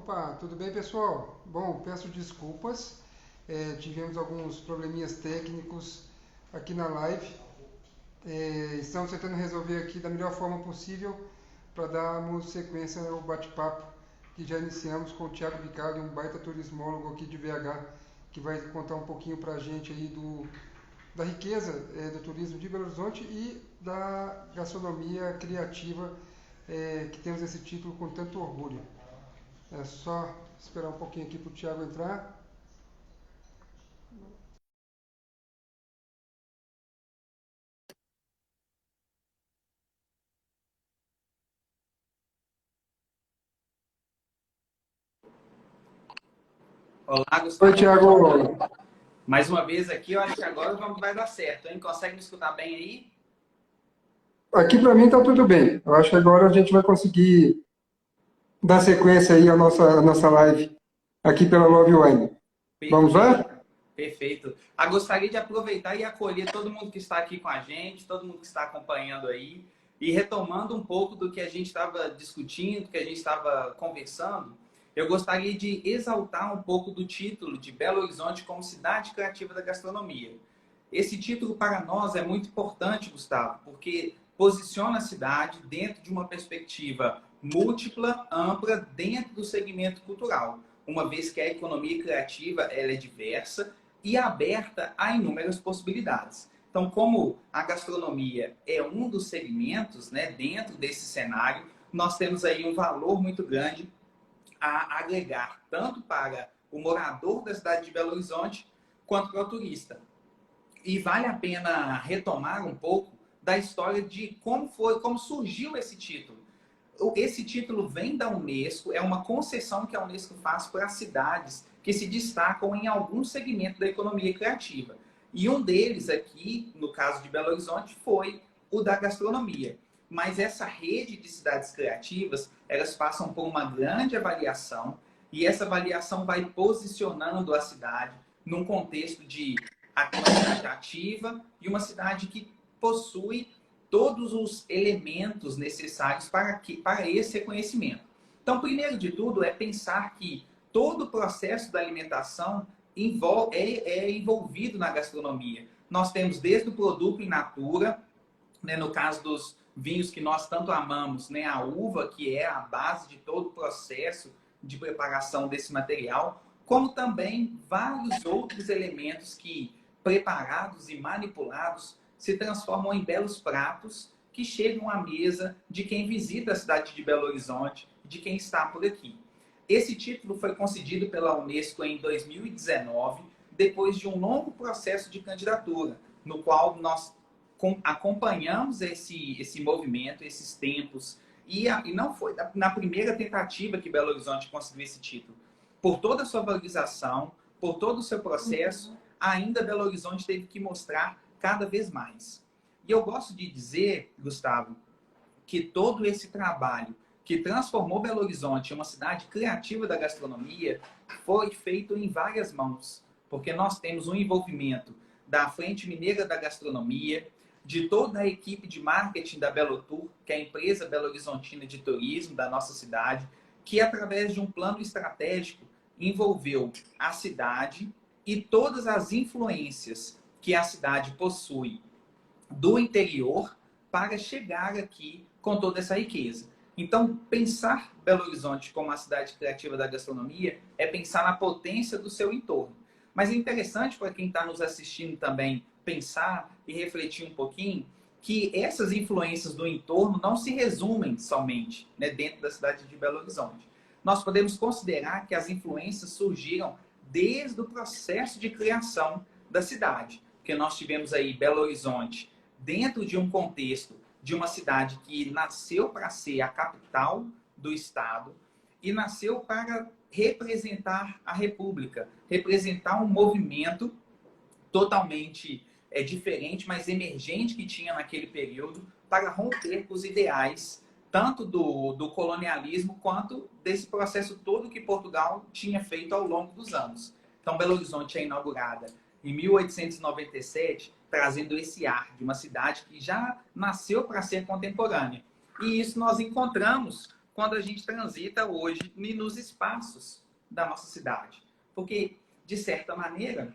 Opa, tudo bem, pessoal? Bom, peço desculpas, tivemos alguns probleminhas técnicos aqui na live. Estamos tentando resolver aqui da melhor forma possível para darmos sequência ao bate-papo que já iniciamos com o Thiago Bicalho, um baita turismólogo aqui de BH, que vai contar um pouquinho para a gente aí da riqueza do turismo de Belo Horizonte e da gastronomia criativa, que temos esse título com tanto orgulho. É só esperar um pouquinho aqui para o Thiago entrar. Olá, Oi, Gustavo. Thiago. Mais uma vez aqui, eu acho que agora vai dar certo, hein? Consegue me escutar bem aí? Aqui para mim está tudo bem. Eu acho que agora a gente vai conseguir dar sequência aí à nossa live aqui pela Love Wine. Vamos Perfeito, lá? perfeito. Gostaria de aproveitar e acolher todo mundo que está aqui com a gente, todo mundo que está acompanhando aí, e retomando um pouco do que a gente estava discutindo, que a gente estava conversando, eu gostaria de exaltar um pouco do título de Belo Horizonte como cidade criativa da gastronomia. Esse título para nós é muito importante, Gustavo, porque posiciona a cidade dentro de uma perspectiva múltipla, ampla, dentro do segmento cultural, uma vez que a economia criativa ela é diversa e aberta a inúmeras possibilidades. Então, como a gastronomia é um dos segmentos, né, dentro desse cenário, nós temos aí um valor muito grande a agregar, tanto para o morador da cidade de Belo Horizonte, quanto para o turista. E vale a pena retomar um pouco da história de como surgiu esse título. Esse título vem da Unesco, é uma concessão que a Unesco faz para cidades que se destacam em algum segmento da economia criativa. E um deles aqui, no caso de Belo Horizonte, foi o da gastronomia. Mas essa rede de cidades criativas, elas passam por uma grande avaliação e essa avaliação vai posicionando a cidade num contexto de uma cidade ativa e uma cidade que possui todos os elementos necessários para esse reconhecimento. Então, primeiro de tudo, é pensar que todo o processo da alimentação é envolvido na gastronomia. Nós temos desde o produto in natura, né, no caso dos vinhos que nós tanto amamos, né, a uva, que é a base de todo o processo de preparação desse material, como também vários outros elementos que, preparados e manipulados, se transformam em belos pratos que chegam à mesa de quem visita a cidade de Belo Horizonte, de quem está por aqui. Esse título foi concedido pela Unesco em 2019, depois de um longo processo de candidatura, no qual nós acompanhamos esse movimento, esses tempos, e não foi na primeira tentativa que Belo Horizonte conseguiu esse título. Por toda a sua valorização, por todo o seu processo, ainda Belo Horizonte teve que mostrar cada vez mais. E eu gosto de dizer, Gustavo, que todo esse trabalho que transformou Belo Horizonte em uma cidade criativa da gastronomia foi feito em várias mãos, porque nós temos um envolvimento da Frente Mineira da Gastronomia, de toda a equipe de marketing da Belo Tour, que é a empresa Belo Horizontina de turismo da nossa cidade, que através de um plano estratégico envolveu a cidade e todas as influências que a cidade possui do interior para chegar aqui com toda essa riqueza. Então, pensar Belo Horizonte como a cidade criativa da gastronomia é pensar na potência do seu entorno. Mas é interessante para quem está nos assistindo também pensar e refletir um pouquinho que essas influências do entorno não se resumem somente, né, dentro da cidade de Belo Horizonte. Nós podemos considerar que as influências surgiram desde o processo de criação da cidade, porque nós tivemos aí Belo Horizonte dentro de um contexto de uma cidade que nasceu para ser a capital do estado e nasceu para representar a República, representar um movimento totalmente diferente, mas emergente que tinha naquele período para romper com os ideais tanto do colonialismo quanto desse processo todo que Portugal tinha feito ao longo dos anos. Então, Belo Horizonte é inaugurada em 1897, trazendo esse ar de uma cidade que já nasceu para ser contemporânea. E isso nós encontramos quando a gente transita hoje nos espaços da nossa cidade. Porque, de certa maneira,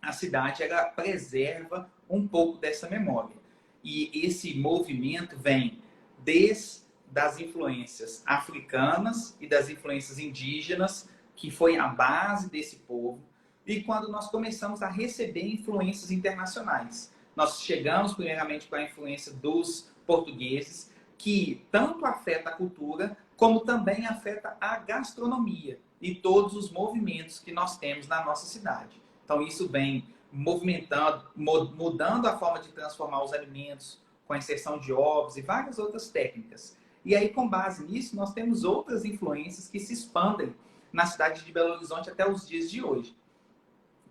a cidade ela preserva um pouco dessa memória. E esse movimento vem desde das influências africanas e das influências indígenas, que foi a base desse povo, e quando nós começamos a receber influências internacionais. Nós chegamos primeiramente com a influência dos portugueses, que tanto afeta a cultura, como também afeta a gastronomia e todos os movimentos que nós temos na nossa cidade. Então, isso vem movimentando, mudando a forma de transformar os alimentos, com a inserção de ovos e várias outras técnicas. E aí, com base nisso, nós temos outras influências que se expandem na cidade de Belo Horizonte até os dias de hoje.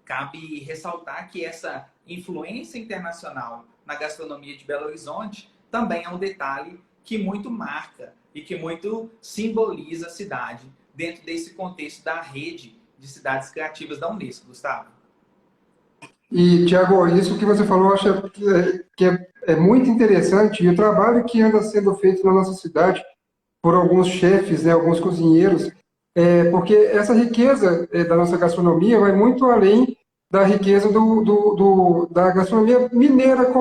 Cabe ressaltar que essa influência internacional na gastronomia de Belo Horizonte também é um detalhe que muito marca e que muito simboliza a cidade dentro desse contexto da rede de cidades criativas da Unesco, Gustavo. E, Tiago, isso que você falou, eu acho que é muito interessante, e o trabalho que anda sendo feito na nossa cidade por alguns chefes, né, alguns cozinheiros, porque essa riqueza da nossa gastronomia vai muito além da riqueza da gastronomia mineira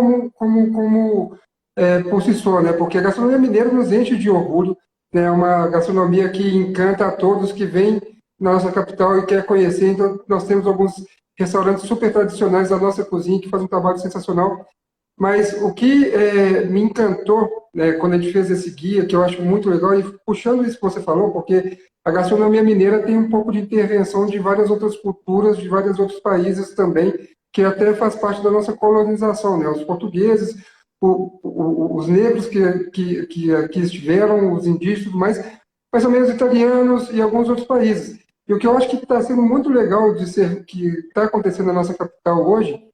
por si só, né? Porque a gastronomia mineira nos enche de orgulho, né? É uma gastronomia que encanta a todos que vêm na nossa capital e quer conhecer. Então, nós temos alguns restaurantes super tradicionais da nossa cozinha que fazem um trabalho sensacional. Mas o que me encantou, né, quando a gente fez esse guia, que eu acho muito legal, e puxando isso que você falou, porque a gastronomia mineira tem um pouco de intervenção de várias outras culturas, de vários outros países também, que até faz parte da nossa colonização, né? Os portugueses, os negros que aqui estiveram, os indígenas, mais ou menos italianos e alguns outros países. E o que eu acho que está sendo muito legal que está acontecendo na nossa capital hoje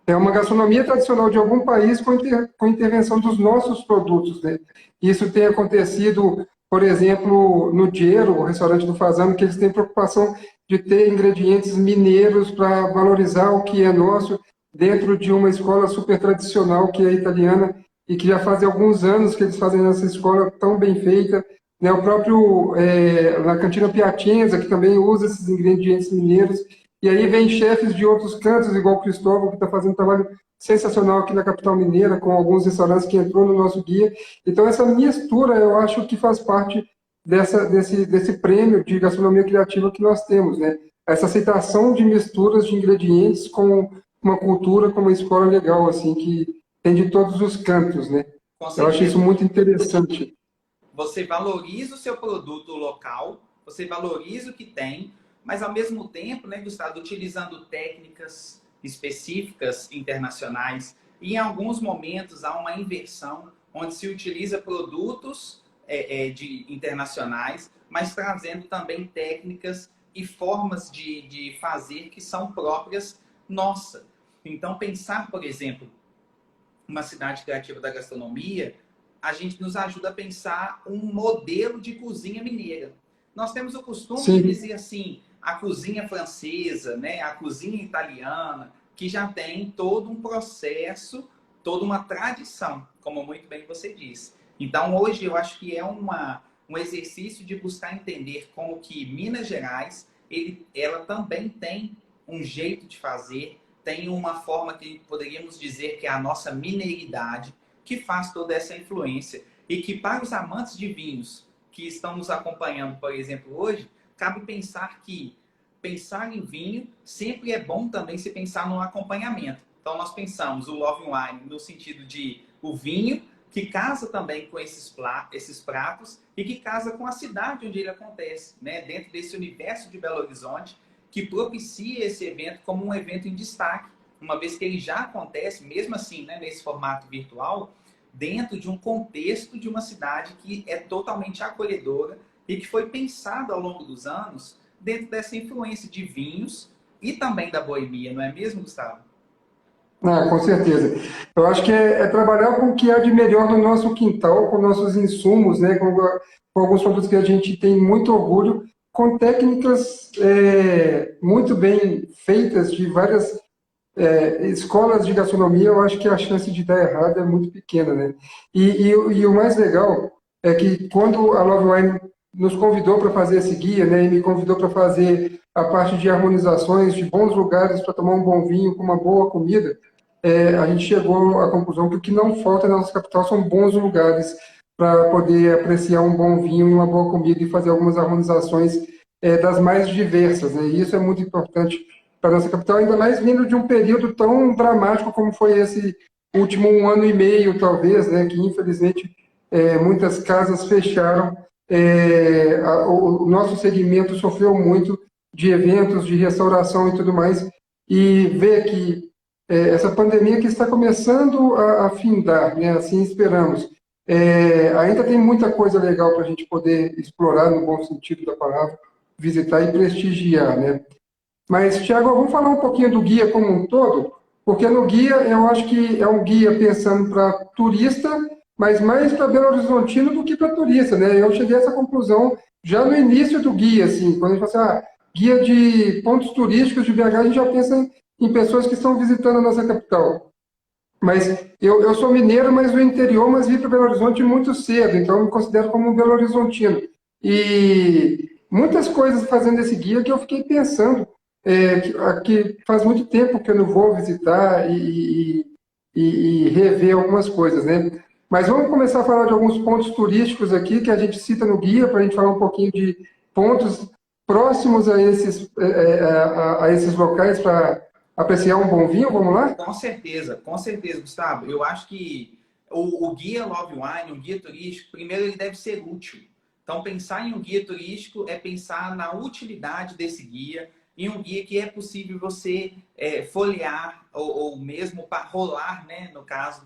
é uma gastronomia tradicional de algum país com intervenção dos nossos produtos, né? Isso tem acontecido, por exemplo, no Gero, o restaurante do Fasano, que eles têm preocupação de ter ingredientes mineiros para valorizar o que é nosso dentro de uma escola super tradicional que é italiana e que já faz alguns anos que eles fazem essa escola tão bem feita, né? O próprio na Cantina Piacenza, que também usa esses ingredientes mineiros. E aí vem chefes de outros cantos, igual o Cristóvão, que está fazendo um trabalho sensacional aqui na capital mineira, com alguns restaurantes que entrou no nosso guia. Então, essa mistura, eu acho que faz parte desse prêmio de gastronomia criativa que nós temos, né? Essa aceitação de misturas de ingredientes com uma cultura, com uma escola legal, assim, que tem de todos os cantos, né? Eu acho isso muito interessante. Você valoriza o seu produto local, você valoriza o que tem, mas ao mesmo tempo, né, Gustavo, utilizando técnicas específicas internacionais, e em alguns momentos há uma inversão, onde se utiliza produtos internacionais, mas trazendo também técnicas e formas de fazer que são próprias nossa. Então, pensar, por exemplo, uma cidade criativa da gastronomia, a gente nos ajuda a pensar um modelo de cozinha mineira. Nós temos o costume Sim. de dizer assim, a cozinha francesa, né, a cozinha italiana, que já tem todo um processo, toda uma tradição, como muito bem você disse. Então, hoje, eu acho que é um exercício de buscar entender como que Minas Gerais, ela também tem um jeito de fazer, tem uma forma que poderíamos dizer que é a nossa mineiridade, que faz toda essa influência. E que para os amantes de vinhos que estão nos acompanhando, por exemplo, hoje, cabe pensar que pensar em vinho sempre é bom também se pensar no acompanhamento. Então, nós pensamos o Love Wine no sentido de o vinho, que casa também com esses pratos e que casa com a cidade onde ele acontece, né? Dentro desse universo de Belo Horizonte, que propicia esse evento como um evento em destaque, uma vez que ele já acontece, mesmo assim, né, nesse formato virtual, dentro de um contexto de uma cidade que é totalmente acolhedora e que foi pensado ao longo dos anos dentro dessa influência de vinhos e também da boemia, não é mesmo, Gustavo? Ah, com certeza. Eu acho que é trabalhar com o que há de melhor no nosso quintal, com nossos insumos, né, com alguns produtos que a gente tem muito orgulho, com técnicas muito bem feitas de várias escolas de gastronomia. Eu acho que a chance de dar errado é muito pequena, né? E o mais legal é que quando a Love Wine nos convidou para fazer esse guia, né, e me convidou para fazer a parte de harmonizações, de bons lugares para tomar um bom vinho com uma boa comida, a gente chegou à conclusão que o que não falta na nossa capital são bons lugares para poder apreciar um bom vinho e uma boa comida e fazer algumas harmonizações das mais diversas, né? E isso é muito importante para a nossa capital, ainda mais vindo de um período tão dramático como foi esse último 1 ano e meio, talvez, né? Que infelizmente muitas casas fecharam. O nosso segmento sofreu muito de eventos, de restauração e tudo mais, e ver que essa pandemia que está começando a findar, né? Assim esperamos. Ainda tem muita coisa legal para a gente poder explorar, no bom sentido da palavra, visitar e prestigiar, né? Mas, Tiago, vamos falar um pouquinho do guia como um todo, porque no guia eu acho que é um guia pensando para turista, mas mais para Belo Horizontino do que para turista, né? Eu cheguei a essa conclusão já no início do guia, assim, quando a gente fala assim, guia de pontos turísticos de BH, a gente já pensa em pessoas que estão visitando a nossa capital. Mas eu sou mineiro, mas do interior, mas vim para Belo Horizonte muito cedo, então eu me considero como um Belo Horizontino. E muitas coisas fazendo esse guia que eu fiquei pensando, que faz muito tempo que eu não vou visitar e rever algumas coisas, né? Mas vamos começar a falar de alguns pontos turísticos aqui que a gente cita no guia, para a gente falar um pouquinho de pontos próximos a esses locais para apreciar um bom vinho, vamos lá? Com certeza, Gustavo. Eu acho que o guia Love Wine, um guia turístico, primeiro ele deve ser útil. Então, pensar em um guia turístico é pensar na utilidade desse guia, em um guia que é possível você folhear ou mesmo rolar, né, no caso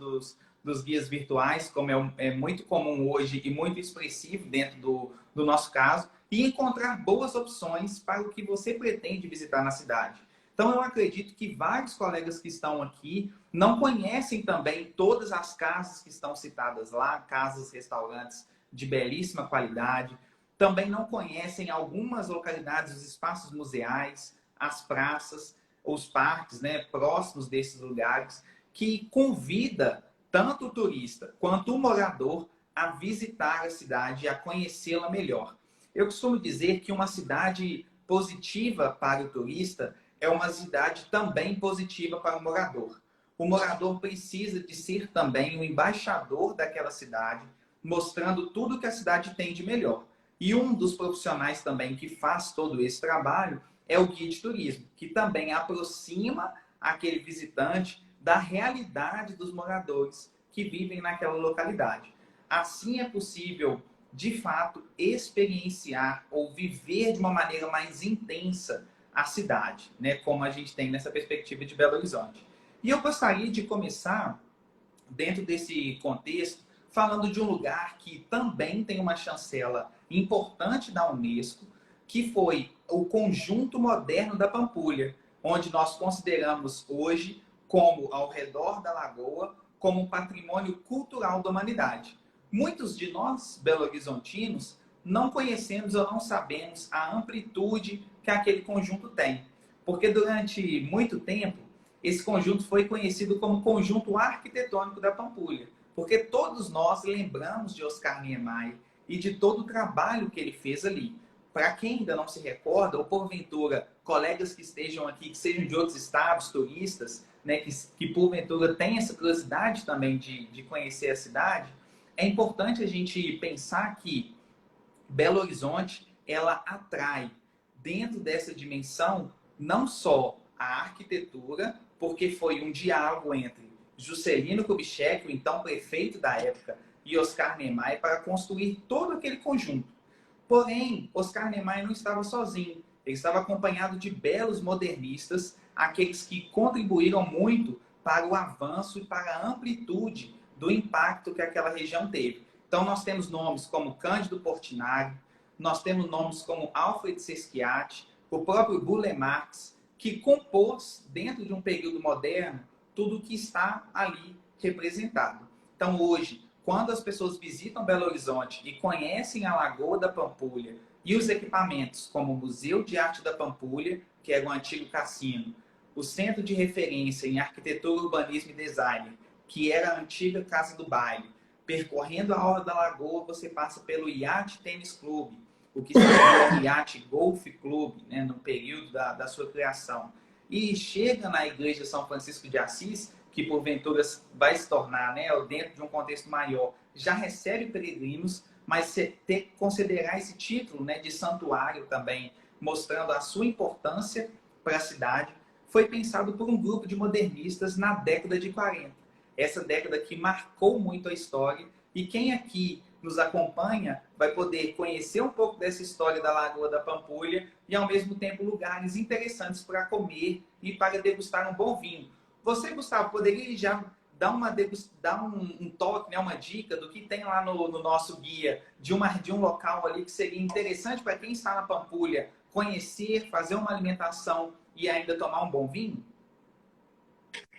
dos guias virtuais, como é muito comum hoje e muito expressivo dentro do nosso caso, e encontrar boas opções para o que você pretende visitar na cidade. Então, eu acredito que vários colegas que estão aqui não conhecem também todas as casas que estão citadas lá, casas, restaurantes de belíssima qualidade. Também não conhecem algumas localidades, os espaços museais, as praças, os parques, né, próximos desses lugares, que convida tanto o turista quanto o morador a visitar a cidade e a conhecê-la melhor. Eu costumo dizer que uma cidade positiva para o turista é uma cidade também positiva para o morador. O morador precisa de ser também o embaixador daquela cidade, mostrando tudo que a cidade tem de melhor. E um dos profissionais também que faz todo esse trabalho é o guia de turismo, que também aproxima aquele visitante da realidade dos moradores que vivem naquela localidade. Assim é possível, de fato, experienciar ou viver de uma maneira mais intensa a cidade, né? Como a gente tem nessa perspectiva de Belo Horizonte. E eu gostaria de começar, dentro desse contexto, falando de um lugar que também tem uma chancela importante da Unesco, que foi o Conjunto Moderno da Pampulha, onde nós consideramos hoje, como ao redor da lagoa, como um patrimônio cultural da humanidade. Muitos de nós, belo-horizontinos, não conhecemos ou não sabemos a amplitude que aquele conjunto tem. Porque durante muito tempo, esse conjunto foi conhecido como Conjunto Arquitetônico da Pampulha. Porque todos nós lembramos de Oscar Niemeyer e de todo o trabalho que ele fez ali. Para quem ainda não se recorda, ou porventura colegas que estejam aqui, que sejam de outros estados, turistas, né, que porventura têm essa curiosidade também de conhecer a cidade, é importante a gente pensar que Belo Horizonte, ela atrai dentro dessa dimensão não só a arquitetura, porque foi um diálogo entre Juscelino Kubitschek, o então prefeito da época, e Oscar Niemeyer para construir todo aquele conjunto. Porém, Oscar Niemeyer não estava sozinho. Ele estava acompanhado de belos modernistas, aqueles que contribuíram muito para o avanço e para a amplitude do impacto que aquela região teve. Então, nós temos nomes como Cândido Portinari, nós temos nomes como Alfred Sesquiat, o próprio Burle Marx, que compôs, dentro de um período moderno, tudo o que está ali representado. Então, hoje, quando as pessoas visitam Belo Horizonte e conhecem a Lagoa da Pampulha e os equipamentos como o Museu de Arte da Pampulha, que era um antigo cassino, o Centro de Referência em Arquitetura, Urbanismo e Design, que era a antiga Casa do Baile, percorrendo a Orla da Lagoa, você passa pelo Yacht Tênis Clube, o que seria o Yacht Golf Clube, né, no período da sua criação. E chega na Igreja São Francisco de Assis, que porventura vai se tornar, né, dentro de um contexto maior, já recebe peregrinos, mas você ter que considerar esse título, né, de santuário também, mostrando a sua importância para a cidade, foi pensado por um grupo de modernistas na década de 40. Essa década que marcou muito a história, e quem aqui nos acompanha vai poder conhecer um pouco dessa história da Lagoa da Pampulha e, ao mesmo tempo, lugares interessantes para comer e para degustar um bom vinho. Você, Gustavo, poderia já dar um toque, né, uma dica do que tem lá no nosso guia, de um local ali que seria interessante para quem está na Pampulha conhecer, fazer uma alimentação e ainda tomar um bom vinho?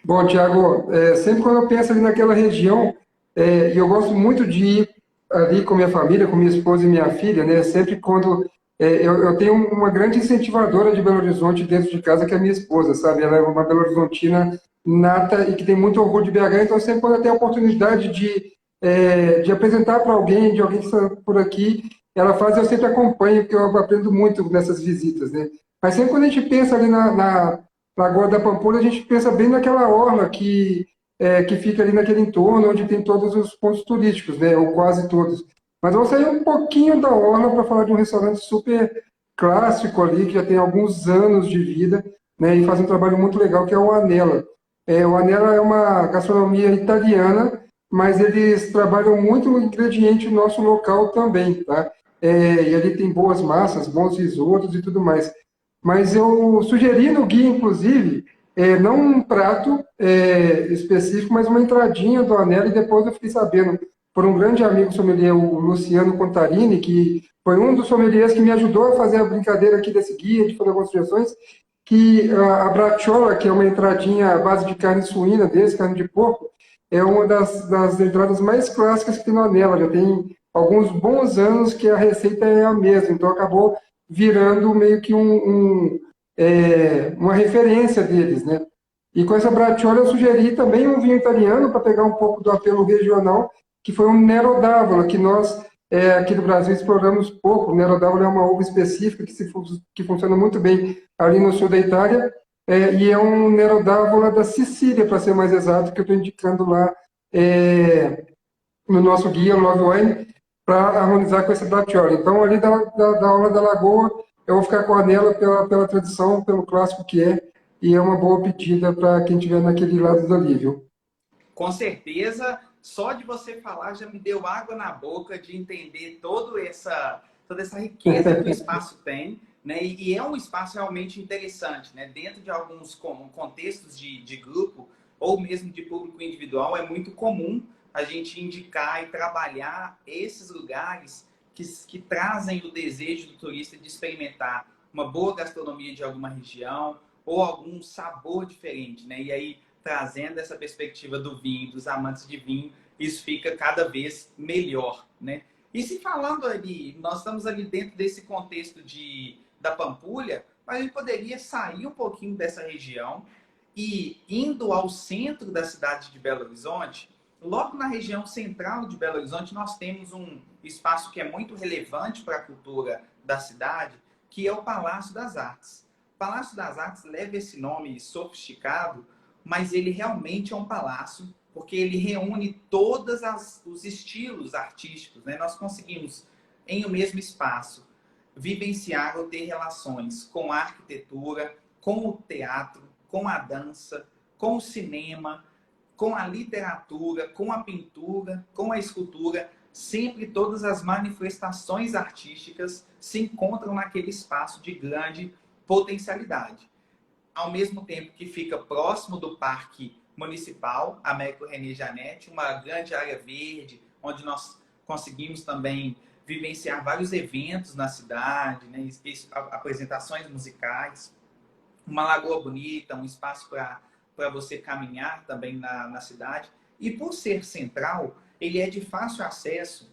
Bom, Tiago, sempre quando eu penso ali naquela região, e eu gosto muito de ir ali com minha família, com minha esposa e minha filha, né? Sempre quando eu tenho uma grande incentivadora de Belo Horizonte dentro de casa, que é a minha esposa, sabe? Ela é uma Belo Horizontina nata e que tem muito orgulho de BH, então sempre quando eu tenho a oportunidade de apresentar para alguém, de alguém que está por aqui, ela faz, eu sempre acompanho, porque eu aprendo muito nessas visitas, né? Mas sempre quando a gente pensa ali na Lagoa da Pampulha, a gente pensa bem naquela orla que fica ali naquele entorno, onde tem todos os pontos turísticos, né? Ou quase todos. Mas vamos sair um pouquinho da orla para falar de um restaurante super clássico ali, que já tem alguns anos de vida, né? E faz um trabalho muito legal, que é o Anela. O Anela é uma gastronomia italiana, mas eles trabalham muito no ingrediente nosso local também, tá? E ali tem boas massas, bons risotos e tudo mais. Mas eu sugeri no guia, inclusive, não um prato específico, mas uma entradinha do Anela, e depois eu fiquei sabendo por um grande amigo sommelier, o Luciano Contarini, que foi um dos sommeliers que me ajudou a fazer a brincadeira aqui desse guia, de fazer algumas sugestões, que a bracciola, que é uma entradinha à base de carne suína deles, carne de porco, é uma das entradas mais clássicas que tem no Anela. Já tem alguns bons anos que a receita é a mesma, então acabou virando meio que uma referência deles, né? E com essa bracciola eu sugeri também um vinho italiano para pegar um pouco do apelo regional, que foi um Nero d'Avola, que nós aqui do Brasil exploramos pouco. O Nero d'Avola é uma uva específica que funciona muito bem ali no sul da Itália, e é um Nero d'Avola da Sicília, para ser mais exato, que eu estou indicando lá no nosso guia, o Love Wine, para harmonizar com esse bracciola. Então, ali da Orla da Lagoa, eu vou ficar com a Anela pela tradição, pelo clássico que é, e é uma boa pedida para quem estiver naquele lado dali, viu? Com certeza, só de você falar já me deu água na boca de entender toda essa riqueza que o espaço tem, né? E é um espaço realmente interessante, né? Dentro de alguns contextos de grupo ou mesmo de público individual, é muito comum a gente indicar e trabalhar esses lugares que trazem o desejo do turista de experimentar uma boa gastronomia de alguma região ou algum sabor diferente, né? E aí, trazendo essa perspectiva do vinho, dos amantes de vinho, isso fica cada vez melhor, né? E se falando ali, nós estamos ali dentro desse contexto da Pampulha, mas a gente poderia sair um pouquinho dessa região e indo ao centro da cidade de Belo Horizonte, logo na região central de Belo Horizonte, nós temos um espaço que é muito relevante para a cultura da cidade, que é o Palácio das Artes. O Palácio das Artes leva esse nome sofisticado, mas ele realmente é um palácio, porque ele reúne todos os estilos artísticos, né? Nós conseguimos, em o mesmo espaço, vivenciar ou ter relações com a arquitetura, com o teatro, com a dança, com o cinema, com a literatura, com a pintura, com a escultura. Sempre todas as manifestações artísticas se encontram naquele espaço de grande potencialidade. Ao mesmo tempo que fica próximo do Parque Municipal Américo René Janete, uma grande área verde, onde nós conseguimos também vivenciar vários eventos na cidade, né? Apresentações musicais, uma lagoa bonita, um espaço para você caminhar também na cidade. E por ser central, ele é de fácil acesso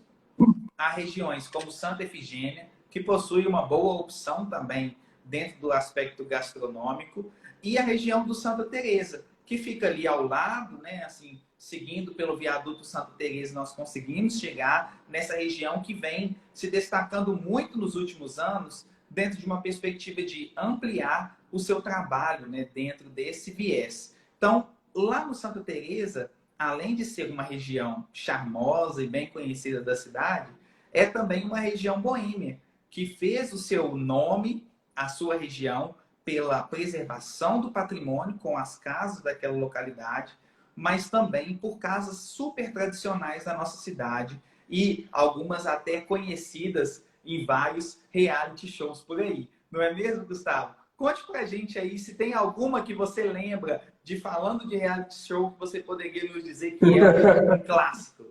a regiões como Santa Efigênia, que possui uma boa opção também dentro do aspecto gastronômico, e a região do Santa Teresa, que fica ali ao lado, né, assim, seguindo pelo viaduto Santa Teresa, nós conseguimos chegar nessa região que vem se destacando muito nos últimos anos, dentro de uma perspectiva de ampliar o seu trabalho, né, dentro desse viés. Então, lá no Santa Teresa, além de ser uma região charmosa e bem conhecida da cidade, é também uma região boêmia, que fez o seu nome, a sua região, pela preservação do patrimônio com as casas daquela localidade, mas também por casas super tradicionais da nossa cidade e algumas até conhecidas em vários reality shows por aí. Não é mesmo, Gustavo? Conte pra gente aí se tem alguma que você lembra de falando de reality show que você poderia nos dizer que é um clássico.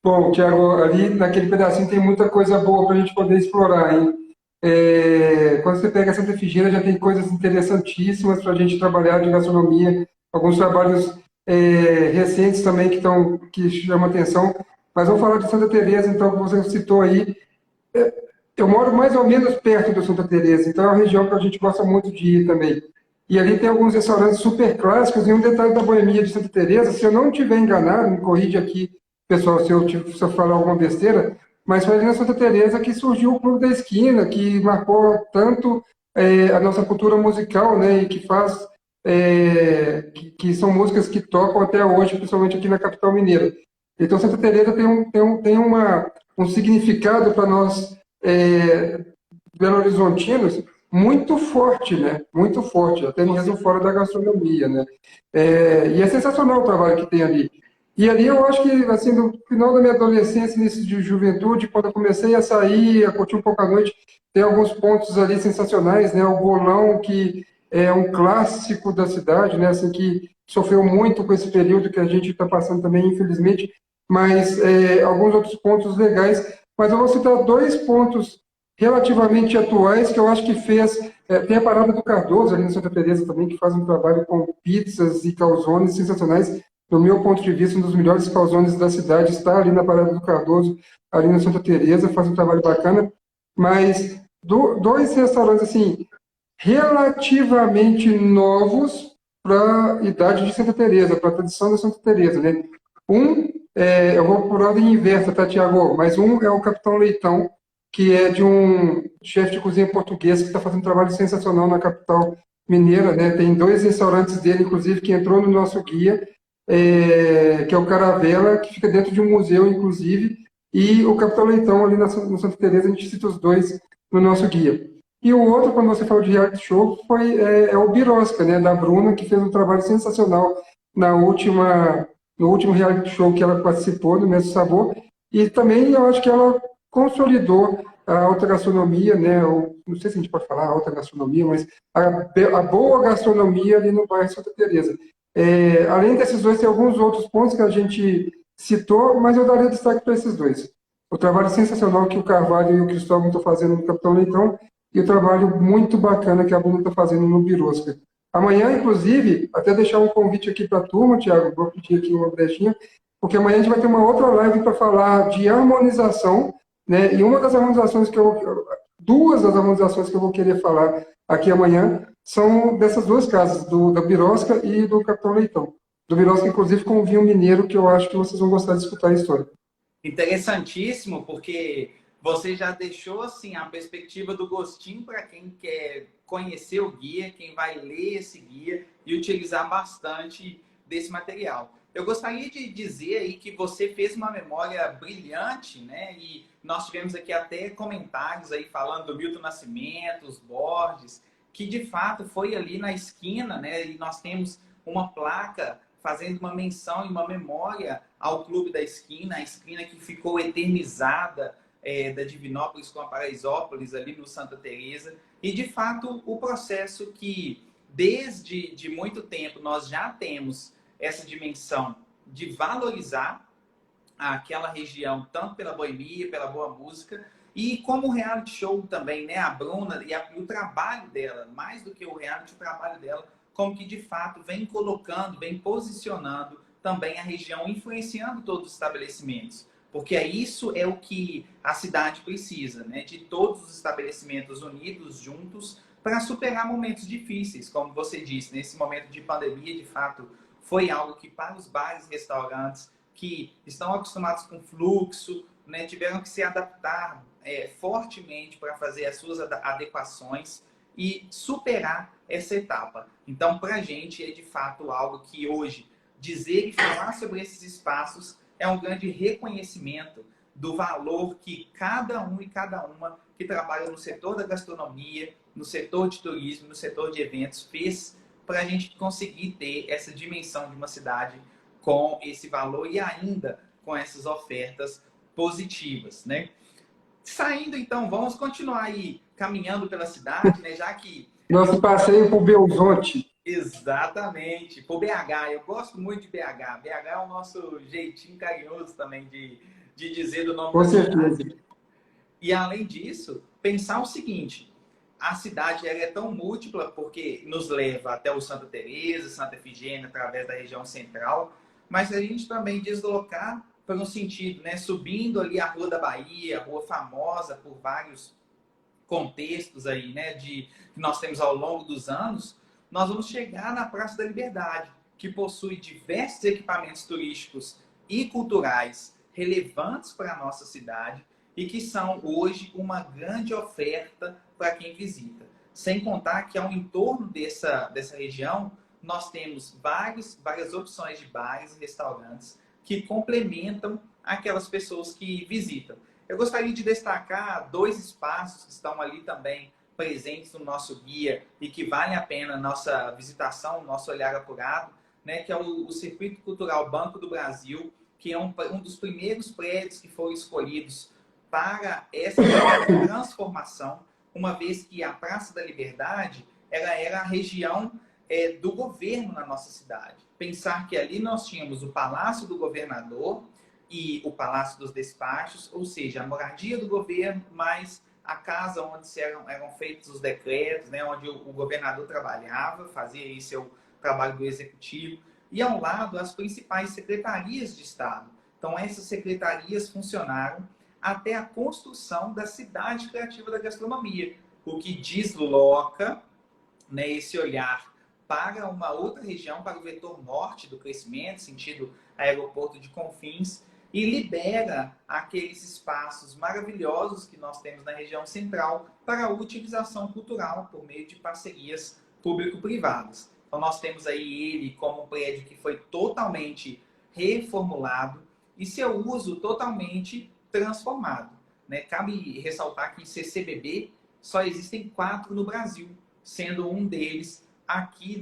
Bom, Tiago, ali naquele pedacinho tem muita coisa boa para a gente poder explorar, hein? Quando você pega Santa Efigênia, já tem coisas interessantíssimas para a gente trabalhar de gastronomia, alguns trabalhos recentes também que chamam atenção. Mas vamos falar de Santa Teresa, então, que você citou aí. Eu moro mais ou menos perto do Santa Teresa, então é uma região que a gente gosta muito de ir também. E ali tem alguns restaurantes super clássicos, e um detalhe da boemia de Santa Teresa, se eu não estiver enganado, me corrige aqui, pessoal, se eu falar alguma besteira, mas foi ali na Santa Teresa que surgiu o Clube da Esquina, que marcou tanto a nossa cultura musical, né, e que faz, que são músicas que tocam até hoje, principalmente aqui na capital mineira. Então, Santa Teresa tem um significado para nós, belo-horizontinos, muito forte, né? Muito forte, até mesmo fora da gastronomia, né? E é sensacional o trabalho que tem ali. E ali eu acho que, assim, no final da minha adolescência, início de juventude, quando eu comecei a sair, a curtir um pouco a noite, tem alguns pontos ali sensacionais, né? O Bolão, que é um clássico da cidade, né? Assim, que sofreu muito com esse período que a gente está passando também, infelizmente, mas alguns outros pontos legais. Mas eu vou citar dois pontos relativamente atuais que eu acho que fez. Tem a Parada do Cardoso ali na Santa Teresa também, que faz um trabalho com pizzas e calzones sensacionais. Do meu ponto de vista, um dos melhores calzones da cidade está ali na Parada do Cardoso, ali na Santa Teresa, faz um trabalho bacana. Mas dois restaurantes assim relativamente novos para a idade de Santa Teresa, para a tradição da Santa Teresa, né? Eu vou por ordem inversa, tá, Tiago? Mas um é o Capitão Leitão, que é de um chefe de cozinha português que está fazendo um trabalho sensacional na capital mineira, né? Tem dois restaurantes dele, inclusive, que entrou no nosso guia, que é o Caravela, que fica dentro de um museu, inclusive, e o Capitão Leitão, ali no Santa Teresa, a gente cita os dois no nosso guia. E o outro, quando você falou de reality show, é o Birosca, né, da Bruna, que fez um trabalho sensacional no último reality show que ela participou, do Mestre Sabor. E também eu acho que ela consolidou a alta gastronomia, né, não sei se a gente pode falar alta gastronomia, mas a boa gastronomia ali no bairro Santa Teresa. Além desses dois, tem alguns outros pontos que a gente citou, mas eu daria destaque para esses dois. O trabalho sensacional que o Carvalho e o Cristóvão estão fazendo no Capitão Leitão e o trabalho muito bacana que a Bruna está fazendo no Birosca. Amanhã, inclusive, até deixar um convite aqui para a turma, Tiago, vou pedir aqui uma brechinha, porque amanhã a gente vai ter uma outra live para falar de harmonização, né? E uma das harmonizações duas das harmonizações que eu vou querer falar aqui amanhã são dessas duas casas, da Birosca e do Capitão Leitão. Do Birosca, inclusive, com o vinho mineiro, que eu acho que vocês vão gostar de escutar a história. Interessantíssimo, porque você já deixou assim a perspectiva do gostinho para quem quer conhecer o guia, quem vai ler esse guia e utilizar bastante desse material. Eu gostaria de dizer aí que você fez uma memória brilhante, né? E nós tivemos aqui até comentários aí falando do Milton Nascimento, os Borges, que de fato foi ali na esquina, né? E nós temos uma placa fazendo uma menção e uma memória ao Clube da Esquina, a esquina que ficou eternizada da Divinópolis com a Paraisópolis, ali no Santa Teresa. E, de fato, o processo que, desde de muito tempo, nós já temos essa dimensão de valorizar aquela região, tanto pela boemia, pela boa música, e como reality show também, né? A Bruna e o trabalho dela, mais do que o reality, o trabalho dela, como que de fato vem colocando, vem posicionando também a região, influenciando todos os estabelecimentos. Porque isso é o que a cidade precisa, né? De todos os estabelecimentos unidos, juntos, para superar momentos difíceis. Como você disse, nesse momento de pandemia, de fato, foi algo que para os bares e restaurantes que estão acostumados com fluxo, né, tiveram que se adaptar fortemente para fazer as suas adequações e superar essa etapa. Então, para a gente é de fato algo que hoje dizer e falar sobre esses espaços é um grande reconhecimento do valor que cada um e cada uma que trabalha no setor da gastronomia, no setor de turismo, no setor de eventos, fez para a gente conseguir ter essa dimensão de uma cidade com esse valor e ainda com essas ofertas positivas, né? Saindo, então, vamos continuar aí caminhando pela cidade, né? Já que... Nosso passeio por Belzonte. Exatamente, por BH. Eu gosto muito de BH. BH é o nosso jeitinho carinhoso também de dizer do nome Com da certeza. cidade. E, além disso, pensar o seguinte, a cidade ela é tão múltipla porque nos leva até o Santa Teresa, Santa Efigênia, através da região central, mas a gente também deslocar para um sentido, né, subindo ali a Rua da Bahia, rua famosa por vários contextos aí, né, que nós temos ao longo dos anos, nós vamos chegar na Praça da Liberdade, que possui diversos equipamentos turísticos e culturais relevantes para a nossa cidade e que são hoje uma grande oferta para quem visita. Sem contar que ao entorno dessa região, nós temos várias opções de bares e restaurantes que complementam aquelas pessoas que visitam. Eu gostaria de destacar 2 espaços que estão ali também presentes no nosso guia e que valem a pena a nossa visitação, nosso olhar apurado, né, que é o Circuito Cultural Banco do Brasil, que é um dos primeiros prédios que foram escolhidos para essa transformação, uma vez que a Praça da Liberdade ela era a região do governo na nossa cidade. Pensar que ali nós tínhamos o Palácio do Governador e o Palácio dos Despachos, ou seja, a moradia do governo, mais a casa onde eram feitos os decretos, né, onde o governador trabalhava, fazia aí seu trabalho do executivo, e ao lado as principais secretarias de Estado. Então, essas secretarias funcionaram até a construção da cidade criativa da gastronomia, o que desloca, né, esse olhar para uma outra região, para o vetor norte do crescimento, sentido aeroporto de Confins, e libera aqueles espaços maravilhosos que nós temos na região central para a utilização cultural por meio de parcerias público-privadas. Então, nós temos aí ele como um prédio que foi totalmente reformulado e seu uso totalmente transformado, né? Cabe ressaltar que em CCBB só existem 4 no Brasil, sendo um deles aqui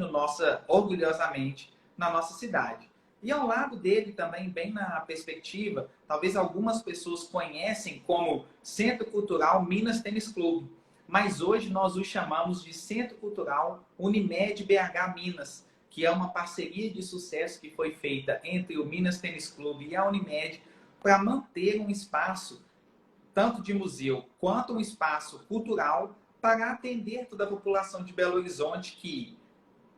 orgulhosamente, na nossa cidade. E ao lado dele também, bem na perspectiva, talvez algumas pessoas conhecem como Centro Cultural Minas Tênis Clube, mas hoje nós o chamamos de Centro Cultural Unimed BH Minas, que é uma parceria de sucesso que foi feita entre o Minas Tênis Clube e a Unimed para manter um espaço, tanto de museu quanto um espaço cultural, para atender toda a população de Belo Horizonte que,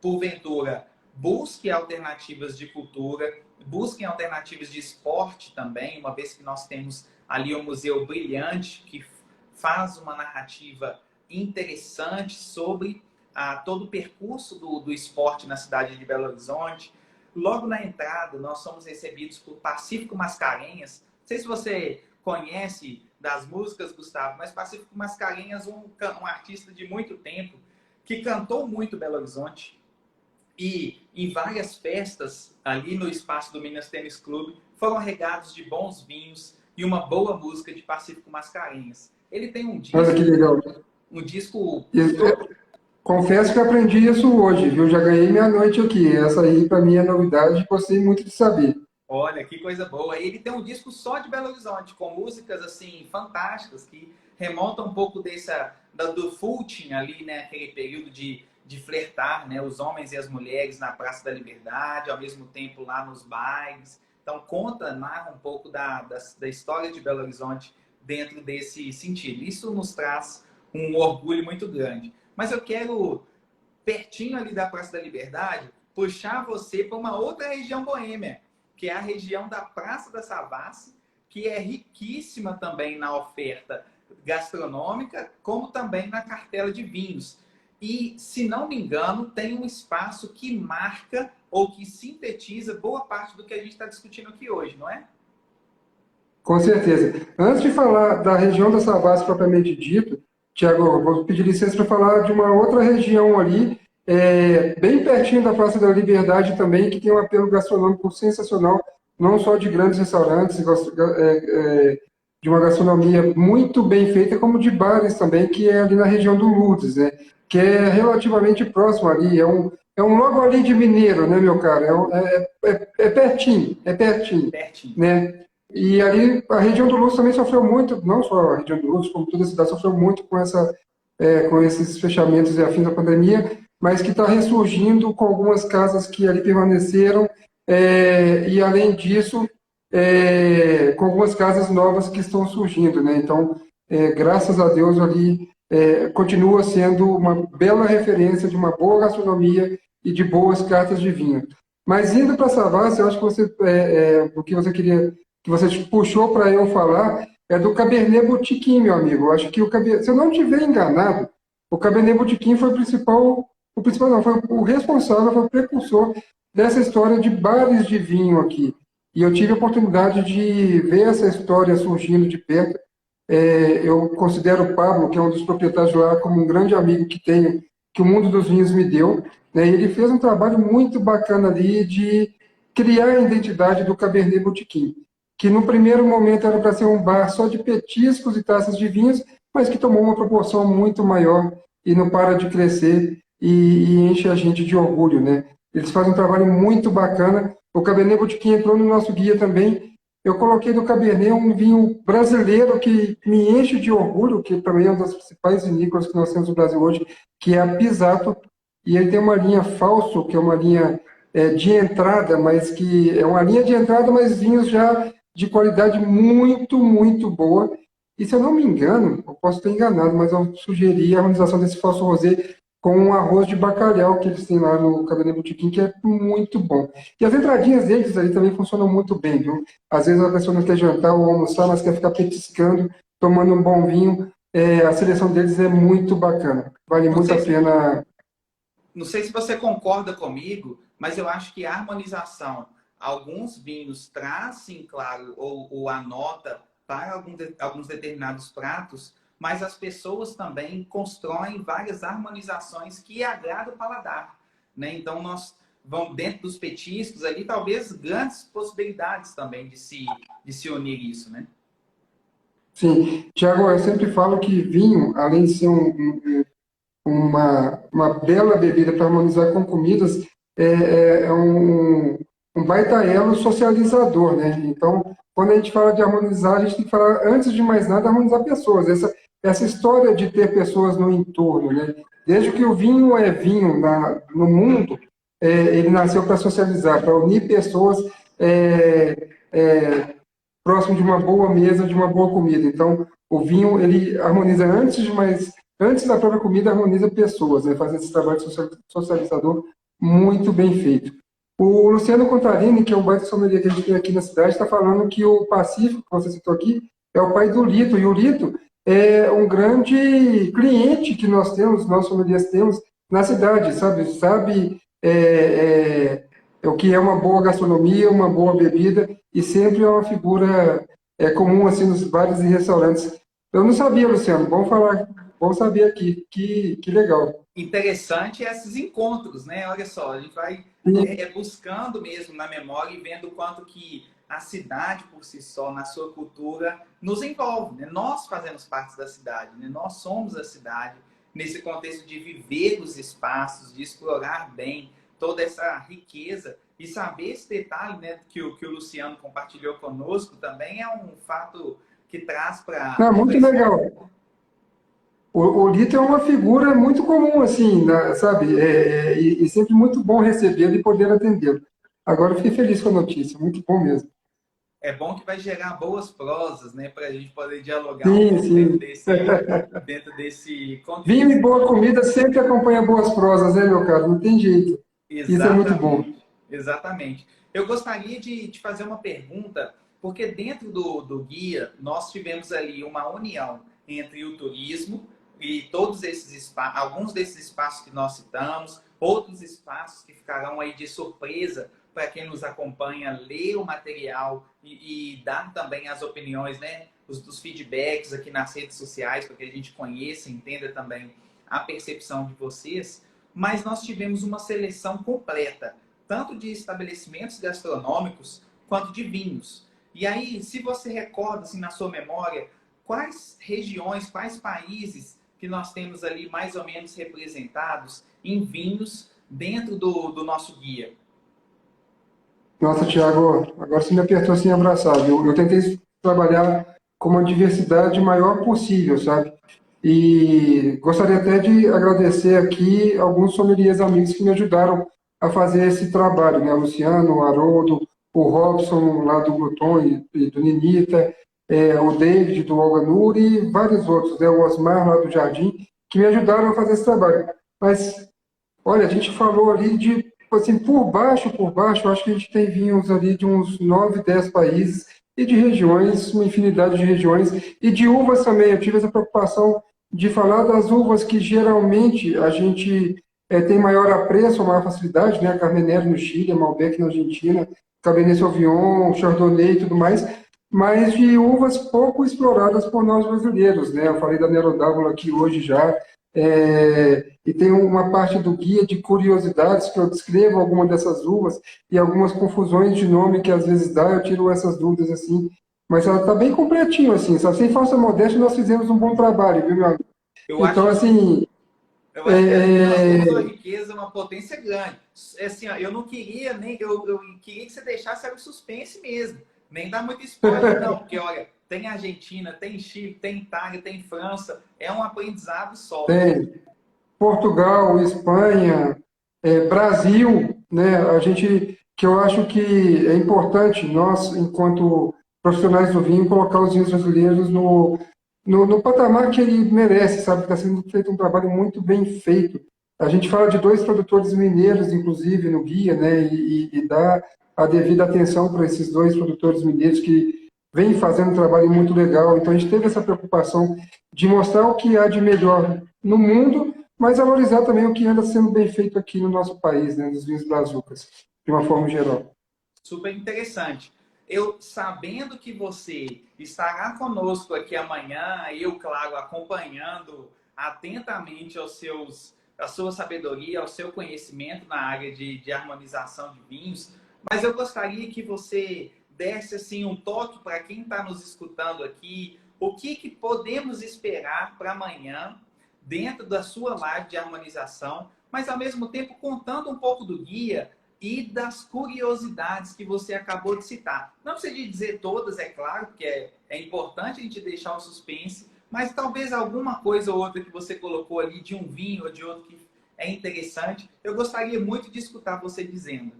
porventura, busque alternativas de cultura, busquem alternativas de esporte também, uma vez que nós temos ali um museu brilhante que faz uma narrativa interessante sobre todo o percurso do esporte na cidade de Belo Horizonte. Logo na entrada, nós somos recebidos por Pacífico Mascarenhas. Não sei se você conhece das músicas, Gustavo, mas Pacífico Mascarenhas, um artista de muito tempo, que cantou muito Belo Horizonte. E em várias festas ali no espaço do Minas Tênis Clube foram regados de bons vinhos e uma boa música de Pacífico Mascarenhas. Ele tem um disco... Olha que legal. Um disco... Confesso que aprendi isso hoje, viu? Já ganhei minha noite aqui. Essa aí, para mim, é novidade. Gostei muito de saber. Olha, que coisa boa. Ele tem um disco só de Belo Horizonte, com músicas, assim, fantásticas, que remontam um pouco do Fulton ali, né? Aquele período de flertar, né? Os homens e as mulheres na Praça da Liberdade, ao mesmo tempo lá nos bailes. Então, narra um pouco da história de Belo Horizonte dentro desse sentido. Isso nos traz um orgulho muito grande. Mas eu quero, pertinho ali da Praça da Liberdade, puxar você para uma outra região boêmia, que é a região da Praça da Savassi, que é riquíssima também na oferta gastronômica, como também na cartela de vinhos. E, se não me engano, tem um espaço que marca ou que sintetiza boa parte do que a gente está discutindo aqui hoje, não é? Com certeza. Antes de falar da região da Savassi propriamente dito, Tiago, eu vou pedir licença para falar de uma outra região ali, bem pertinho da Praça da Liberdade também, que tem um apelo gastronômico sensacional, não só de grandes restaurantes, de uma gastronomia muito bem feita, como de bares também, que é ali na região do Lourdes, né? Que é relativamente próximo ali, é um logo ali de Mineiro, né, meu caro? É pertinho, Pertinho. né? E ali a região do Lourdes também sofreu muito, não só a região do Lourdes, como toda a cidade sofreu muito com esses fechamentos e afins da pandemia, mas que está ressurgindo com algumas casas que ali permaneceram, e além disso, com algumas casas novas que estão surgindo, né? Então, graças a Deus ali continua sendo uma bela referência de uma boa gastronomia e de boas cartas de vinho. Mas indo para Savassi, eu acho que o que você queria, que você puxou para eu falar, é do Cabernet Botequim, meu amigo. Eu acho que se eu não estiver enganado, o Cabernet Botequim foi o principal não, foi o responsável, foi o precursor dessa história de bares de vinho aqui. E eu tive a oportunidade de ver essa história surgindo de perto. Eu considero o Pablo, que é um dos proprietários lá, como um grande amigo que o mundo dos vinhos me deu, né? E ele fez um trabalho muito bacana ali de criar a identidade do Cabernet Botequim, que no primeiro momento era para ser um bar só de petiscos e taças de vinhos, mas que tomou uma proporção muito maior e não para de crescer e enche a gente de orgulho, né? Eles fazem um trabalho muito bacana. O Cabernet Botequim entrou no nosso guia também. Eu coloquei do Cabernet um vinho brasileiro que me enche de orgulho, que também é uma das principais vinícolas que nós temos no Brasil hoje, que é a Pisato. E ele tem uma linha Falso, que é uma linha de entrada, mas que é uma linha de entrada, mas vinhos já de qualidade muito, muito boa. E se eu não me engano, eu posso estar enganado, mas eu sugeri a harmonização desse falso rosé com um arroz de bacalhau que eles têm lá no Cabernet Botequim, que é muito bom. E as entradinhas deles aí também funcionam muito bem, viu? Às vezes a pessoa não quer jantar ou almoçar, mas quer ficar petiscando, tomando um bom vinho. A seleção deles é muito bacana. Vale muito a pena. Não sei se você concorda comigo, mas eu acho que a harmonização, alguns vinhos traz, sim, claro, ou anota para alguns determinados pratos, mas as pessoas também constroem várias harmonizações que agradam o paladar, né? Então, nós vamos dentro dos petiscos ali, talvez grandes possibilidades também de se unir isso, né? Sim, Tiago, eu sempre falo que vinho, além de ser uma bela bebida para harmonizar com comidas, é um baita elo socializador, né? Então, quando a gente fala de harmonizar, a gente tem que falar, antes de mais nada, harmonizar pessoas. Essa história de ter pessoas no entorno, né? Desde que o vinho é vinho no mundo, ele nasceu para socializar, para unir pessoas próximo de uma boa mesa, de uma boa comida. Então, o vinho, ele harmoniza antes da própria comida, harmoniza pessoas, né? Faz esse trabalho socializador muito bem feito. O Luciano Contarini, que é um baita sommelier que a gente tem aqui na cidade, está falando que o Pacífico, que você citou aqui, é o pai do Lito, e o Lito é um grande cliente que nós temos, nós sommeliers temos na cidade, sabe o que é uma boa gastronomia, uma boa bebida, e sempre é uma figura comum assim nos bares e restaurantes. Eu não sabia, Luciano, bom falar, bom saber aqui, que legal. Interessante esses encontros, né? Olha só, a gente vai E, buscando mesmo na memória e vendo o quanto que a cidade por si só, na sua cultura, nos envolve, né? Nós fazemos parte da cidade, né? Nós somos a cidade nesse contexto de viver os espaços, de explorar bem toda essa riqueza e saber esse detalhe, né, que o Luciano compartilhou conosco também é um fato que traz para não, muito legal. O Lito é uma figura muito comum, assim, sabe? E sempre muito bom recebê-lo e poder atendê-lo. Agora eu fiquei feliz com a notícia, muito bom mesmo. é bom que vai gerar boas prosas, né, para a gente poder dialogar um Sim, pouco dentro sim. desse Vinho e contexto. boa comida sempre acompanha boas prosas, né, meu caro? Não tem jeito. Isso é muito bom. Exatamente, exatamente. Eu gostaria de te fazer uma pergunta, porque dentro do guia nós tivemos ali uma união entre o turismo e todos esses espaços, alguns desses espaços que nós citamos, outros espaços que ficarão aí de surpresa para quem nos acompanha ler o material e dar também as opiniões, né, os feedbacks aqui nas redes sociais, para que a gente conheça, entenda também a percepção de vocês. Mas nós tivemos uma seleção completa, tanto de estabelecimentos gastronômicos quanto de vinhos. E aí, se você recorda assim, na sua memória, quais regiões, quais países que nós temos ali mais ou menos representados em vinhos dentro do nosso guia? Nossa, Thiago, agora você me apertou assim abraçado. Eu tentei trabalhar com uma diversidade maior possível, sabe? E gostaria até de agradecer aqui alguns sommeliers amigos que me ajudaram a fazer esse trabalho, né? O Luciano, o Haroldo, o Robson lá do Gluton e do Ninita, o David do Alganur e vários outros, né? O Osmar lá do Jardim, que me ajudaram a fazer esse trabalho. Mas olha, a gente falou ali de, assim, por baixo, eu acho que a gente tem vinhos ali de uns 9, 10 países e de regiões, uma infinidade de regiões, e de uvas também. Eu tive essa preocupação de falar das uvas que geralmente a gente tem maior apreço, maior facilidade, né? Carmenère no Chile, Malbec na Argentina, Cabernet Sauvignon, Chardonnay e tudo mais, mas de uvas pouco exploradas por nós brasileiros, né? Eu falei da Nero d'Avola aqui hoje já, e tem uma parte do guia de curiosidades que eu descrevo algumas dessas uvas e algumas confusões de nome que às vezes dá, eu tiro essas dúvidas assim. Mas ela está bem completinho, assim, sabe? Sem falsa modéstia, nós fizemos um bom trabalho, viu, meu amigo? Eu Então, acho assim, Eu acho que ali nós temos uma riqueza, uma potência grande. Assim, ó, eu não queria nem. Eu queria que você deixasse o suspense mesmo. Nem dar muito spoiler, não. Porque, olha, tem Argentina, tem Chile, tem Itália, tem França. É um aprendizado só. tem Portugal, Espanha, Brasil, né? A gente, que eu acho que é importante nós, enquanto profissionais do vinho, colocar os vinhos brasileiros no patamar que ele merece, sabe? Está sendo feito um trabalho muito bem feito. A gente fala de dois produtores mineiros, inclusive, no guia, né? E dá a devida atenção para esses dois produtores mineiros que vêm fazendo um trabalho muito legal. Então, a gente teve essa preocupação de mostrar o que há de melhor no mundo, mas valorizar também o que anda sendo bem feito aqui no nosso país, né? Nos vinhos brazucas, de uma forma geral. Super interessante. Eu, sabendo que você estará conosco aqui amanhã, eu, claro, acompanhando atentamente a sua sabedoria, ao seu conhecimento na área de harmonização de vinhos, mas eu gostaria que você desse assim, um toque para quem está nos escutando aqui, o que podemos esperar para amanhã, dentro da sua live de harmonização, mas ao mesmo tempo contando um pouco do guia e das curiosidades que você acabou de citar. Não precisa de dizer todas, é claro, porque é importante a gente deixar o suspense, mas talvez alguma coisa ou outra que você colocou ali de um vinho ou de outro que é interessante. Eu gostaria muito de escutar você dizendo.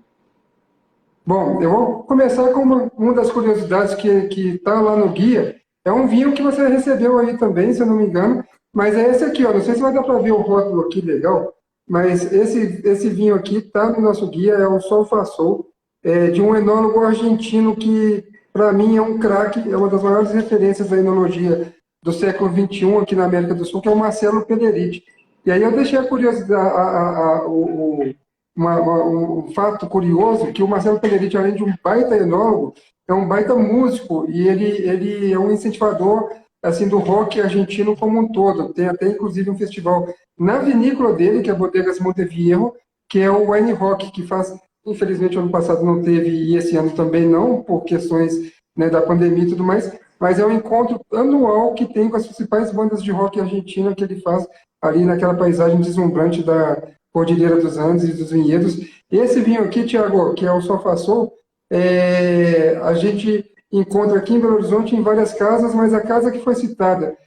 Bom, eu vou começar com uma das curiosidades que está lá no guia. É um vinho que você recebeu aí também, se eu não me engano, mas é esse aqui, ó. Não sei se vai dar para ver o rótulo aqui legal, mas esse vinho aqui está no nosso guia, é o Sol Façol, de um enólogo argentino que, para mim, é um craque, é uma das maiores referências da enologia do século XXI aqui na América do Sul, que é o Marcelo Pelleriti. E aí eu deixei a curiosidade, um fato curioso, que o Marcelo Pelleriti, além de um baita enólogo, é um baita músico, e ele é um incentivador assim, do rock argentino como um todo. Tem até, inclusive, um festival na vinícola dele, que é a Bodegas Montevierro, que é o Wine Rock, que faz, infelizmente, ano passado não teve, e esse ano também não, por questões, né, da pandemia e tudo mais, mas é um encontro anual que tem com as principais bandas de rock argentina que ele faz ali naquela paisagem deslumbrante da Cordilheira dos Andes e dos vinhedos. Esse vinho aqui, Tiago, que é o Sofasol, a gente encontra aqui em Belo Horizonte em várias casas, mas a casa que foi citada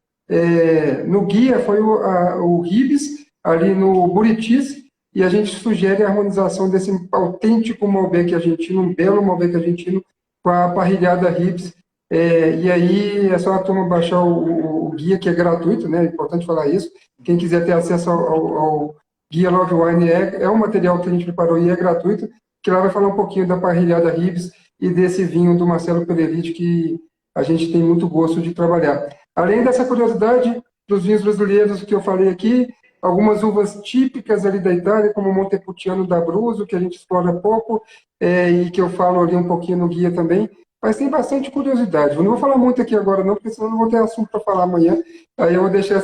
no guia foi o Ribes, ali no Buritis, e a gente sugere a harmonização desse autêntico Malbec argentino, um belo Malbec argentino, com a parrilhada Ribes. E aí é só a turma baixar o guia, que é gratuito, né? É importante falar isso. Quem quiser ter acesso ao Guia Love Wine é um material que a gente preparou e é gratuito, que lá vai falar um pouquinho da parrilhada Ribes e desse vinho do Marcelo Pelleriti, que a gente tem muito gosto de trabalhar. Além dessa curiosidade dos vinhos brasileiros que eu falei aqui, algumas uvas típicas ali da Itália, como o Montepulciano d'Abruzzo, que a gente explora pouco, e que eu falo ali um pouquinho no guia também. Mas tem bastante curiosidade. Eu não vou falar muito aqui agora, não, porque senão eu não vou ter assunto para falar amanhã. Aí eu vou deixar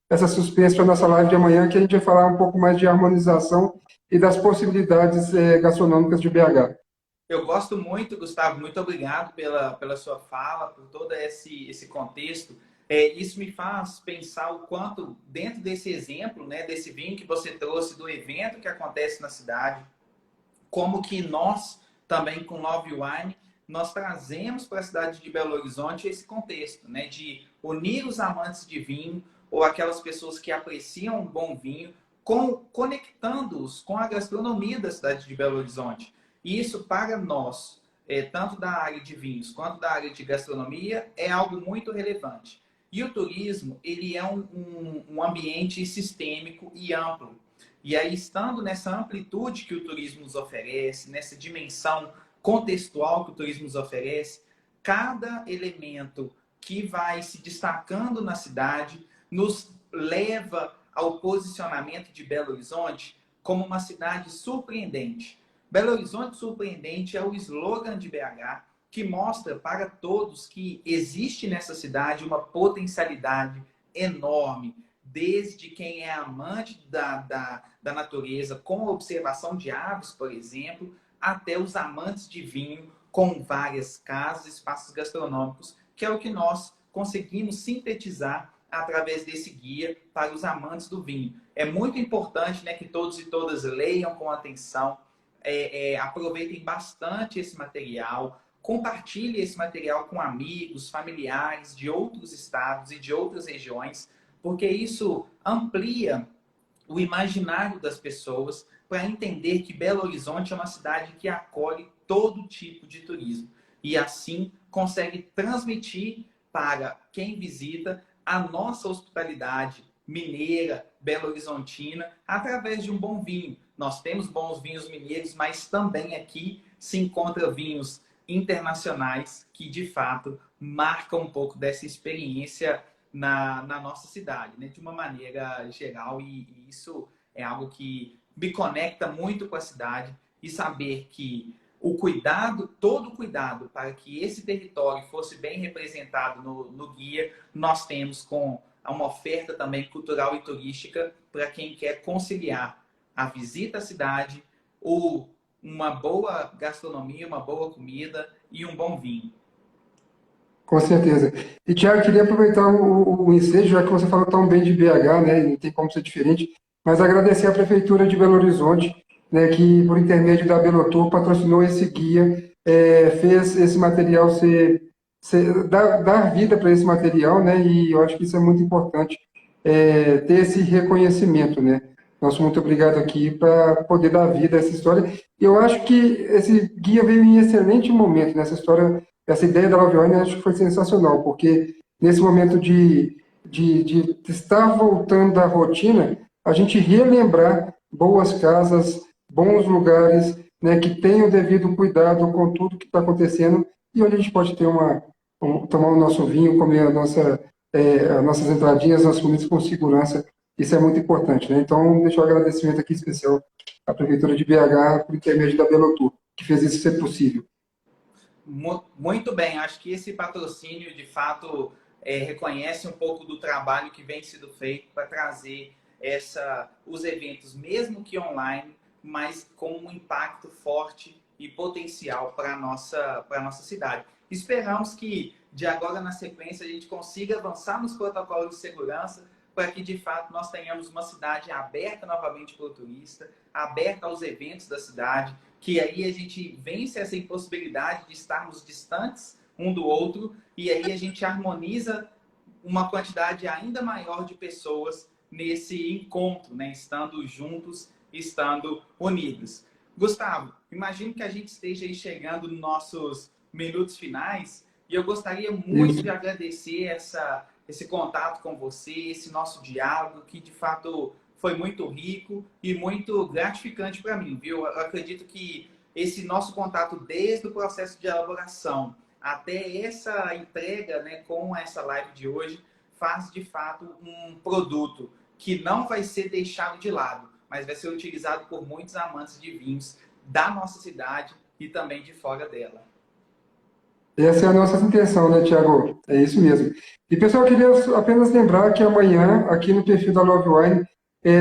essa suspense para a nossa live de amanhã, que a gente vai falar um pouco mais de harmonização e das possibilidades gastronômicas de BH. Eu gosto muito, Gustavo, muito obrigado pela sua fala, por todo esse contexto. Isso me faz pensar o quanto, dentro desse exemplo, né, desse vinho que você trouxe, do evento que acontece na cidade, como que nós, também com Love Wine, nós trazemos para a cidade de Belo Horizonte esse contexto, né, de unir os amantes de vinho ou aquelas pessoas que apreciam um bom vinho, conectando-os com a gastronomia da cidade de Belo Horizonte. E isso, para nós, tanto da área de vinhos quanto da área de gastronomia, é algo muito relevante. E o turismo, ele é um ambiente sistêmico e amplo. E aí, estando nessa amplitude que o turismo nos oferece, nessa dimensão contextual que o turismo nos oferece, cada elemento que vai se destacando na cidade nos leva ao posicionamento de Belo Horizonte como uma cidade surpreendente. Belo Horizonte surpreendente é o slogan de BH que mostra para todos que existe nessa cidade uma potencialidade enorme, desde quem é amante da natureza, com a observação de aves, por exemplo, até os amantes de vinho, com várias casas, espaços gastronômicos, que é o que nós conseguimos sintetizar através desse guia para os amantes do vinho. É muito importante, né, que todos e todas leiam com atenção, aproveitem bastante esse material, compartilhe esse material com amigos, familiares de outros estados e de outras regiões, porque isso amplia o imaginário das pessoas para entender que Belo Horizonte é uma cidade que acolhe todo tipo de turismo e assim consegue transmitir para quem visita a nossa hospitalidade mineira, belo-horizontina, através de um bom vinho. Nós temos bons vinhos mineiros, mas também aqui se encontra vinhos internacionais que, de fato, marcam um pouco dessa experiência na nossa cidade, né? De uma maneira geral, e isso é algo que me conecta muito com a cidade, e saber que o cuidado, todo o cuidado para que esse território fosse bem representado no guia, nós temos com uma oferta também cultural e turística para quem quer conciliar a visita à cidade, ou uma boa gastronomia, uma boa comida e um bom vinho. Com certeza. E, Tiago, queria aproveitar o ensejo, já que você falou tão bem de BH, né, não tem como ser diferente, mas agradecer à Prefeitura de Belo Horizonte, né, que, por intermédio da Belotour, patrocinou esse guia, fez esse material dar vida para esse material, né, e eu acho que isso é muito importante, ter esse reconhecimento, né. Nosso muito obrigado aqui para poder dar vida a essa história. E eu acho que esse guia veio em excelente momento nessa história. Essa ideia da Love Wine acho que foi sensacional, porque nesse momento de estar voltando à rotina, a gente relembrar boas casas, bons lugares, né, que tenham o devido cuidado com tudo que está acontecendo e onde a gente pode ter tomar o nosso vinho, comer as nossas entradinhas, nossas comidas com segurança. Isso é muito importante, né? Então, deixo um agradecimento aqui especial à Prefeitura de BH por intermédio da Belotur, que fez isso ser possível. Muito bem, acho que esse patrocínio de fato reconhece um pouco do trabalho que vem sendo feito para trazer os eventos, mesmo que online, mas com um impacto forte e potencial para a nossa cidade. Esperamos que de agora na sequência a gente consiga avançar nos protocolos de segurança para que de fato nós tenhamos uma cidade aberta novamente para o turista, aberta aos eventos da cidade, que aí a gente vence essa impossibilidade de estarmos distantes um do outro, e aí a gente harmoniza uma quantidade ainda maior de pessoas nesse encontro, né? Estando juntos, estando unidos. Gustavo, imagino que a gente esteja aí chegando nos nossos minutos finais, e eu gostaria muito de agradecer esse contato com você, esse nosso diálogo, que de fato foi muito rico e muito gratificante para mim, viu? Eu acredito que esse nosso contato desde o processo de elaboração até essa entrega, né, com essa live de hoje, faz de fato um produto que não vai ser deixado de lado, mas vai ser utilizado por muitos amantes de vinhos da nossa cidade e também de fora dela. Essa é a nossa intenção, né, Tiago? É isso mesmo. E, pessoal, eu queria apenas lembrar que amanhã, aqui no perfil da Love Wine,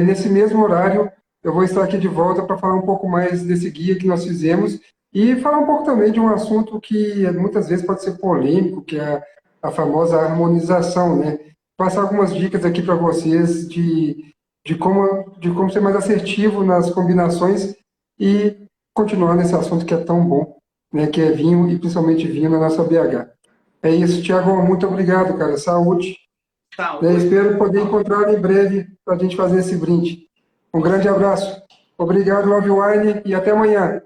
nesse mesmo horário, eu vou estar aqui de volta para falar um pouco mais desse guia que nós fizemos e falar um pouco também de um assunto que muitas vezes pode ser polêmico, que é a famosa harmonização, né? Passar algumas dicas aqui para vocês de como ser mais assertivo nas combinações e continuar nesse assunto que é tão bom, né, que é vinho e principalmente vinho na nossa BH. É isso, Tiago, muito obrigado, cara. Saúde. Né, Saúde. espero poder encontrar em breve para a gente fazer esse brinde. Um grande abraço. Obrigado, Love Wine, e até amanhã.